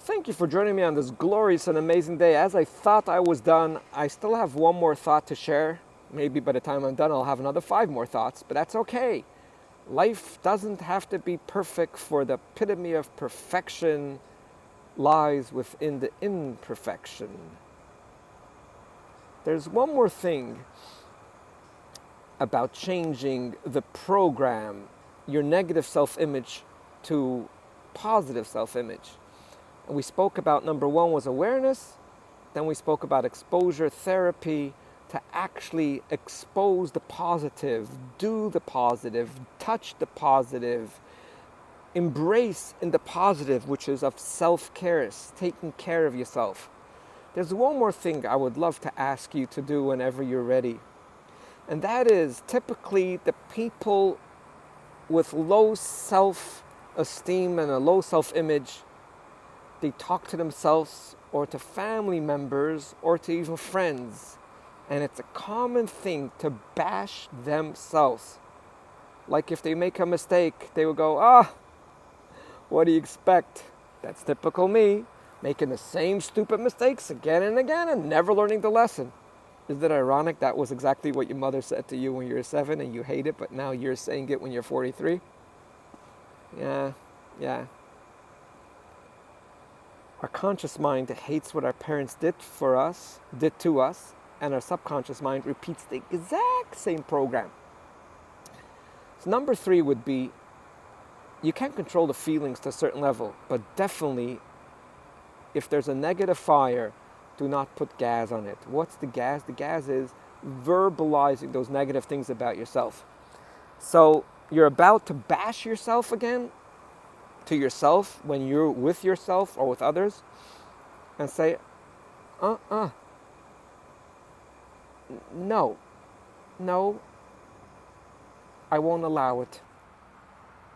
Thank you for joining me on this glorious and amazing day. As I thought I was done, I still have one more thought to share. Maybe by the time I'm done, I'll have another 5 more thoughts, but that's okay. Life doesn't have to be perfect, for the epitome of perfection lies within the imperfection. There's one more thing about changing the program, your negative self-image to positive self-image. And we spoke about number one was awareness. Then we spoke about exposure therapy to actually expose the positive, do the positive, touch the positive, embrace in the positive, which is of self-care, taking care of yourself. There's one more thing I would love to ask you to do whenever you're ready. And that is typically the people with low self-esteem and a low self-image, they talk to themselves or to family members or to even friends. And it's a common thing to bash themselves. Like if they make a mistake, they will go, what do you expect? That's typical me, making the same stupid mistakes again and again and never learning the lesson. Isn't it ironic that was exactly what your mother said to you when you were 7 and you hate it, but now you're saying it when you're 43? Yeah. Our conscious mind hates what our parents did to us, and our subconscious mind repeats the exact same program. So number 3 would be, you can't control the feelings to a certain level, but definitely, if there's a negative fire, do not put gas on it. What's the gas? The gas is verbalizing those negative things about yourself. So you're about to bash yourself again, to yourself when you're with yourself or with others, and say, no, I won't allow it.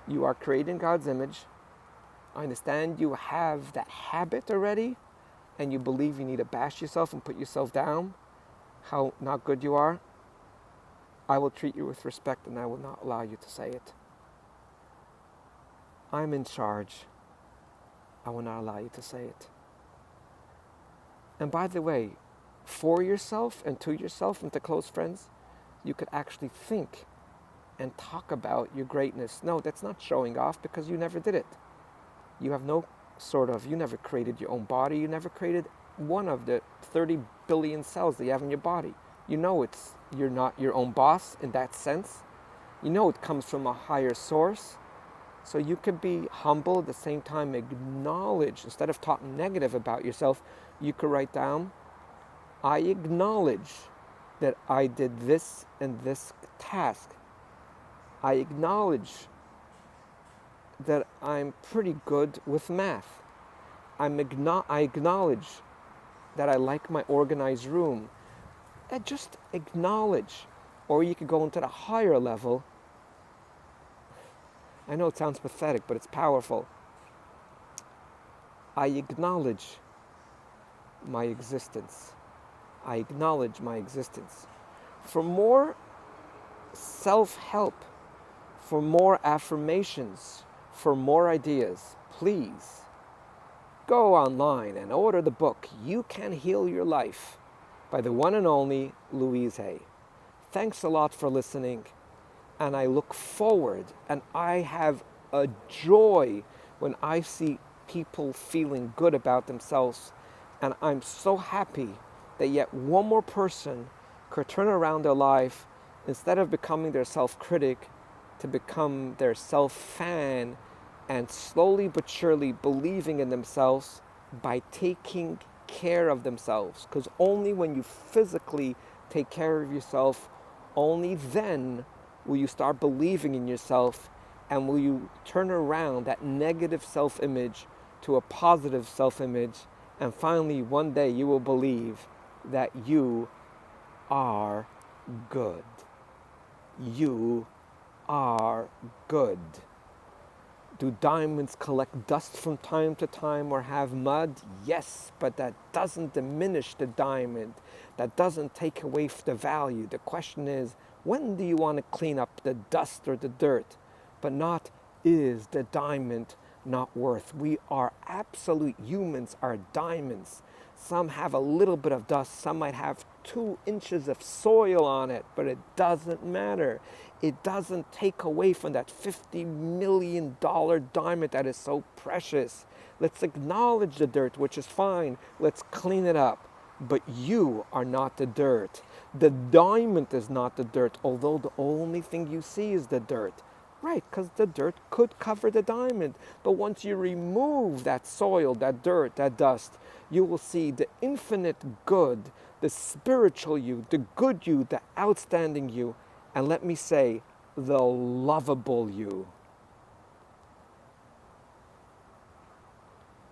You are created in God's image. I understand you have that habit already, and you believe you need to bash yourself and put yourself down, how not good you are. I will treat you with respect, and I will not allow you to say it. I'm in charge. I will not allow you to say it. And by the way, for yourself and to close friends, you could actually think and talk about your greatness. No, that's not showing off, because you never did it. You have you never created your own body. You never created one of the 30 billion cells that you have in your body. You know you're not your own boss in that sense. You know it comes from a higher source. So you can be humble, at the same time acknowledge, instead of talking negative about yourself, you could write down, I acknowledge that I did this and this task. I acknowledge that I'm pretty good with math. I acknowledge that I like my organized room. And just acknowledge. Or you could go into the higher level. I know it sounds pathetic, but it's powerful. I acknowledge my existence. I acknowledge my existence. For more self-help, for more affirmations, for more ideas, please go online and order the book, You Can Heal Your Life, by the one and only Louise Hay. Thanks a lot for listening. And I look forward, and I have a joy when I see people feeling good about themselves. And I'm so happy that yet one more person could turn around their life, instead of becoming their self-critic, to become their self-fan, and slowly but surely believing in themselves by taking care of themselves. Because only when you physically take care of yourself, only then will you start believing in yourself, and will you turn around that negative self-image to a positive self-image, and finally one day you will believe that you are good. You are good. Do diamonds collect dust from time to time or have mud? Yes, but that doesn't diminish the diamond. That doesn't take away the value. The question is, when do you want to clean up the dust or the dirt? But not, is the diamond not worth. We are absolute humans, are diamonds. Some have a little bit of dust, some might have 2 inches of soil on it, but it doesn't matter. It doesn't take away from that $50 million diamond that is so precious. Let's acknowledge the dirt, which is fine. Let's clean it up. But you are not the dirt. The diamond is not the dirt, although the only thing you see is the dirt. Right, because the dirt could cover the diamond. But once you remove that soil, that dirt, that dust, you will see the infinite good, the spiritual you, the good you, the outstanding you, and let me say, the lovable you.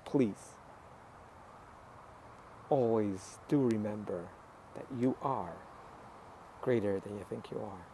Please, always do remember that you are greater than you think you are.